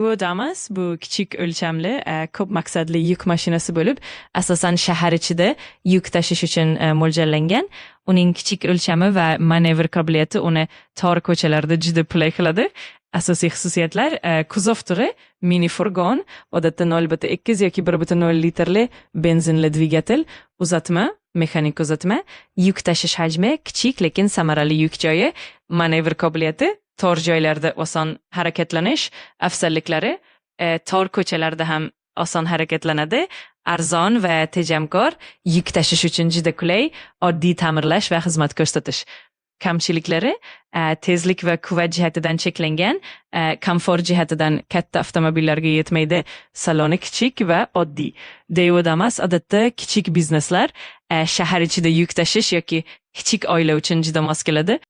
Bu Damas bu kichik o'lchamli ko'p maqsadli yuk mashinasi bo'lib, asosan shahar ichida yuk tashish uchun mo'ljallangan. Uning kichik o'lchami va manevr qobiliyati uni tor ko'chalarda juda qulay qiladi. Asosiy xususiyatlar kuzov turi mini furgon, odatda 0,2 yoki 1,0 litrli benzinli dvigatel, uzatma, mexanik uzatma, yuk tashish hajmi kichik lekin samarali yuk joyi, manevr qobiliyati, tor joylarda oson harakatlanish afzalliklari, tor ko'chalarda ham oson harakatlanadi, arzon va tejamkor, yuk tashish uchun juda qulay, oddiy ta'mirlash va xizmat ko'rsatish. Kamchiliklari tezlik va quvvat jihatidan cheklangan, komfort jihatidan katta avtomobillarga yetmaydi, saloni kichik va oddiy. Daewoo Damas odatda kichik bizneslar, shahar ichida yuk tashish yoki kichik oila uchun juda mos keladi.